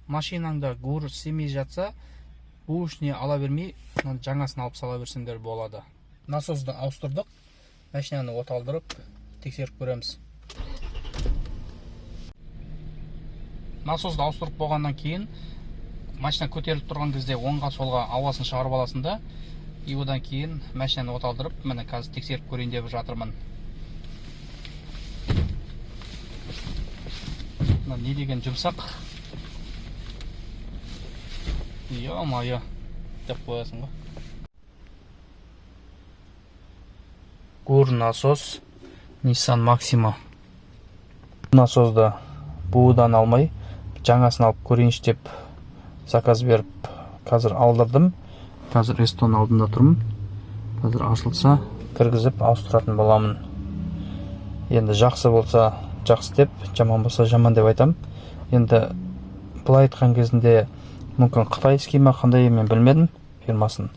машинаңда гур семей жатса, бушни ала бермей, жаңасын алып сала берсеңдер болады. Насосты ауыстырдық. Машинаны оталдырып, тексеріп көреміз. Насосты ауыстырып болғаннан кейін, машина көтеріліп тұрған кезде оңға солға ауасын шығарып аласың да, и одан кейін машинаны оталдырып, міне қазір тексеріп көрейін деп жатырмын. Не деген жұмсақ? Ё-моё, деп қоясың ғой. Гур насос Nissan Maxima. Насосды буыдан алмай, жаңасын алып көрейінші деп заказ беріп, қазір алдырдым. Қазір Эстон алдында тұрмын. Қазір ашылса, кіргізіп ауыстыратын боламын. Енді жақсы болса жақсы деп, жаман болса жаман деп айтам. Енді былай айтқан кезінде мүмкін қытайский ма қандай мен білмедім фирмасын.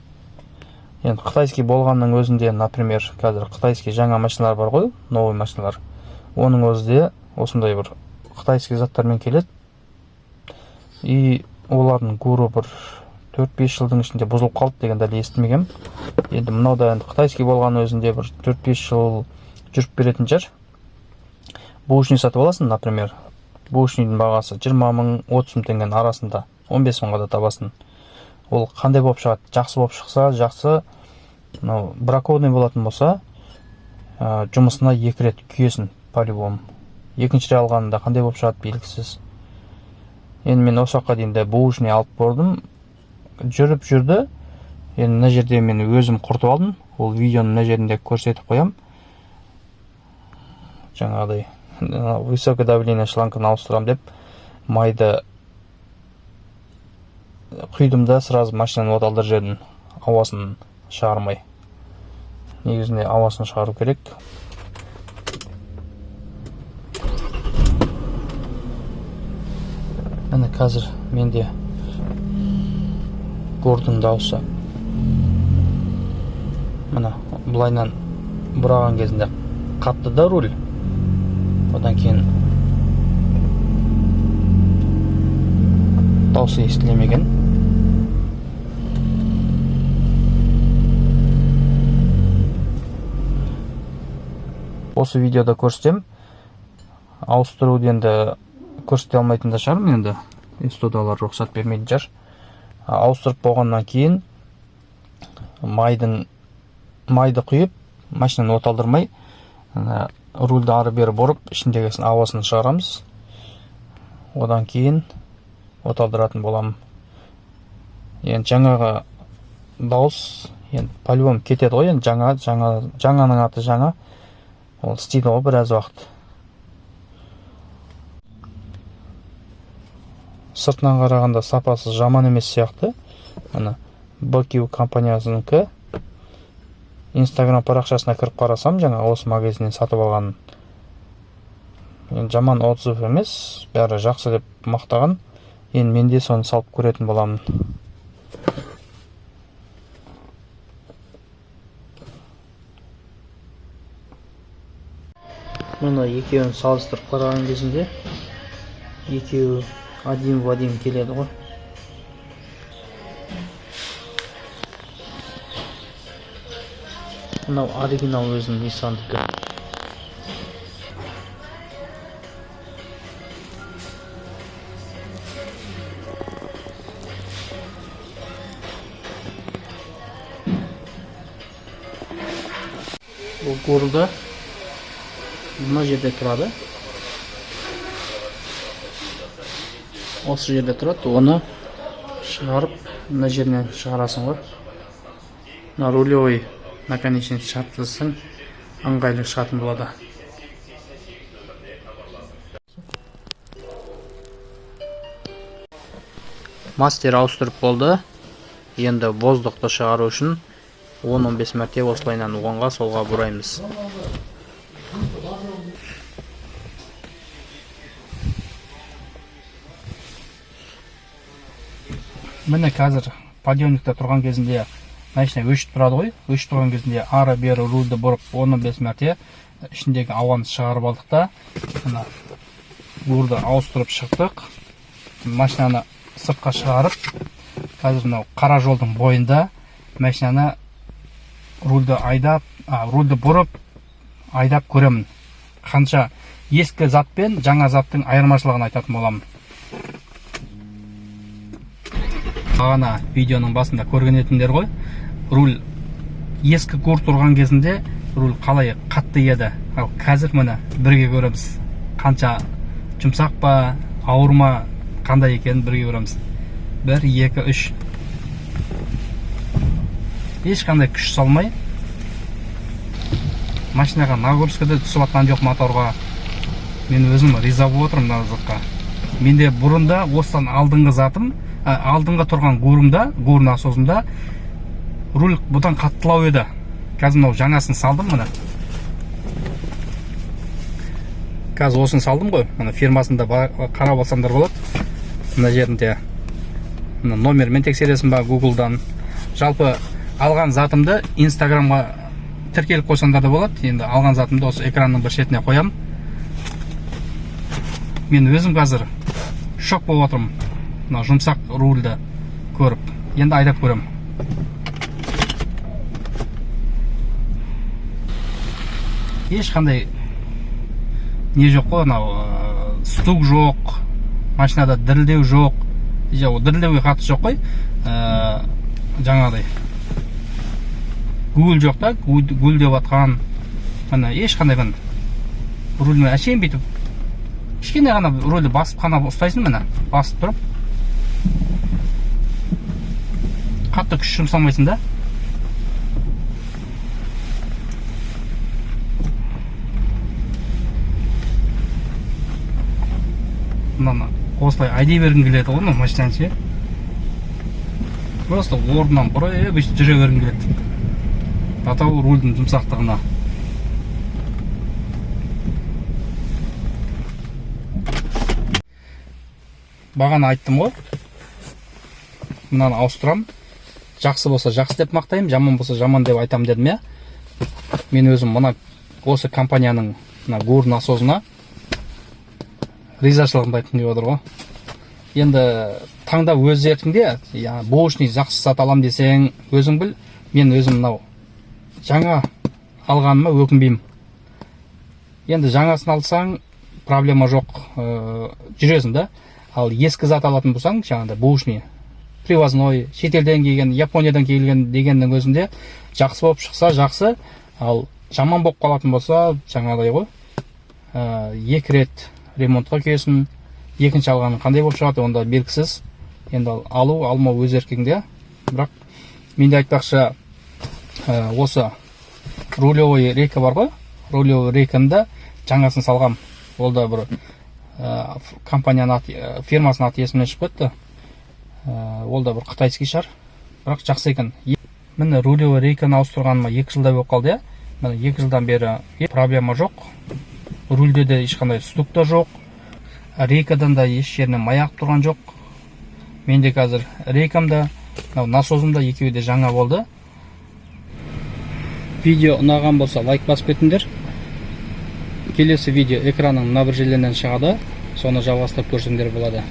Енді қытайский болғанның өзінде, например, қазір қытайский жаңа машиналар бар ғой, новый машиналар. Оның өзінде осындай бір қытайский заттармен келеді. И олардың гуру бір 4-5 жылдың ішінде бұзылып қалды деген дәл естімегем. Енді мынау енді қытайский болған өзінде бір 4-5 жыл жүріп беретін жер. Бушни сатып аласың, например. Бушнидің бағасы 20 мың, 30 мың теңгенің арасында, 15 мыңға да табасың. Ол қандай болып шығады? Жақсы болып шықса, жақсы. Бракованный болатын болса, жұмысына 2 рет күйесін по-любому. Екінші рет алғанында қандай болып шығады белгісіз. Енді мен осы уақытқа дейін бушни алып көрдім. Жүріп жүрді. Енді мына жерде мен өзім құртып алдым. Ол видеоның мына жерінде көрсетіп қоям. Жаңағыдай высокое давление шлангын ауыстырам деп майды құйдым да сразу машинаны оталдырып жібердім, ауасын шығармай. Негізінде ауасын шығару керек. Міне қазір менде гурдың дауысы. Міне бұлайнан бұраған кезінде қатты да руль. Одан кейін дауысы естілемеген. Осы видеода көрсетем. Ауыстыруды енді көрсете алмайтын да шығармын енді. Институталар рұқсат бермейтін шығар. Ауыстырып болғаннан кейін майды құйып, машинаны оталдырмай, рульді ары бері бұрып, ішіндегісін ауасын шығарамыз. Одан кейін оталдыратын боламын. Енді жаңаға дауыс, енді по-любому кетеді ғой, енді жаңаның аты жаңа. Ол істейді ғой біраз уақыт. Сыртынан қарағанда сапасы жаман емес сияқты. BQ компаниясыныңкі. Instagram парақшасына кіріп қарасам, жаңа осы магазиннен сатып алған. Жаман отзыв емес, бәрі жақсы деп мақтаған. Енді мен де соны салып көретін боламын. Мұны екеуін салыстырып қараған кезінде екеуі один в один келеді ғой. Мынау оригинал өзінің Nissan-дікі. Бұл гурда мына жерде тұрады. Осы жерде тұрады, оны шығарып, мына жерінен шығарасың ғой. Мына рулевой наконечник шартылсың, ыңғайлы шығатын болады. Мастер ауыстырып болды. Енді воздухты шығару үшін 10-15 мәрте осылайнан оңға солға бұраймыз. Міне қазір подъемникте тұрған кезінде машина өшіп тұрады ғой. Өшіп тұрған кезінде ары бері рульді бұрып 10-15 мәрте ішіндегі ауаны шығарып алдық та, гурды ауыстырып шықтық. Машинаны сыртқа шығарып, қазір мынау қара жолдың бойында машинаны рульді бұрып айдап көремін. Қанша ескі зат пен жаңа заттың айырмашылығын айтатын боламын. Бағана видеоның басында көрген едіңдер ғой, руль ескі гур тұрған кезінде руль қалай қатты еді. Ал қазір міне бірге көреміз. Қанша жұмсақ па, ауыр ма, қандай екенін бірге көреміз. 1, 2, 3. Ешқандай күш салмай, машинаға нагрузкада түсіп жатқан жоқ моторға. Мен өзім риза болып отырмын мына затқа. Менде бұрында осыдан алдыңғы затым, алдыңғы тұрған гурымда, гур насосында руль бұдан қаттылау еді. Қазір мынау жаңасын салдым міне. Қазір осын салдым ғой. Мына фирмасында қарап алсаңдар болады. Мына жерінде номермен тексересің ба Google'дан. Жалпы алған затымды Instagramға тіркеліп қойсаңдар да болады. Енді алған затымды осы экранның бір шетіне қоям. Мен өзім қазір шок болып отырмын. Мына жұмсақ рульді көріп, енді айдап көрем. Ешқандай не жоқ қой, анау стук жоқ, машинада дірілдеу жоқ. Дірілдеуге қатысы жоқ қой. Жаңағыдай гул жоқ та, гул деп атқан. Міне ешқандай мен рульмен әшейін бүйтіп кішкене ғана рульді басып қана ұстайсың, міне басып тұрып. Қатты күш жұмсамайсың да. Мынаны осылай айдай бергім келеді ғой, машинаны ше. Просто орнынан бұрып бүйтіп жүре бергім келеді. Атау рульдің жұмсақтығына. Бағана айттым ғой. Мынаны ауыстырам. Жақсы болса жақсы деп мақтаймын, жаман болса жаман деп айтам дедім, я. Мен өзім мына осы компанияның гур насосына ризашылығымды айтқым келіп отыр ғой. Енді таңдап өз еркіңде, бошный жақсы сат алам десең, өзің біл. Мен өзім мынау жаңа алғаныма өкінбеймін. Енді жаңасын алсаң проблема жоқ, жүресің да. Ал ескі зат алатын болсаң, жаңағыдай бошный, привозной, шетелден келген, Япониядан келген дегеннің өзінде жақсы болып шықса жақсы, ал жаман болып қалатын болса, жаңағыдай ғой, 2 рет ремонтқа келсін, екінші алғаның қандай болып шығады, онда белгісіз. Енді алу, алмау өз еркіңде. Бірақ менде айтпақшы, осы рулевой рейка бар ғой, рулевой рейкамда жаңасын салғам. Ол да бір компанияның фирмасының аты есімнен шығып кетті. Ол да бір қытайский шығар, бірақ жақсы екен. Міне рулевой рейканы ауыстырғаныма 2 жылда болып қалды, я. Міне 2 жылдан бері проблема жоқ. Рульде де ешқандай стук та жоқ. Рейкадан да еш жерінен маяқ тұрған жоқ. Менде қазір рейкамда, насосымда екеуі де жаңа болды. Видео ұнаған болса лайк басып кетіңдер. Келесі видео экранның мына бір жерлерінен шығады. Соны жалғастырып көрсеңдер болады.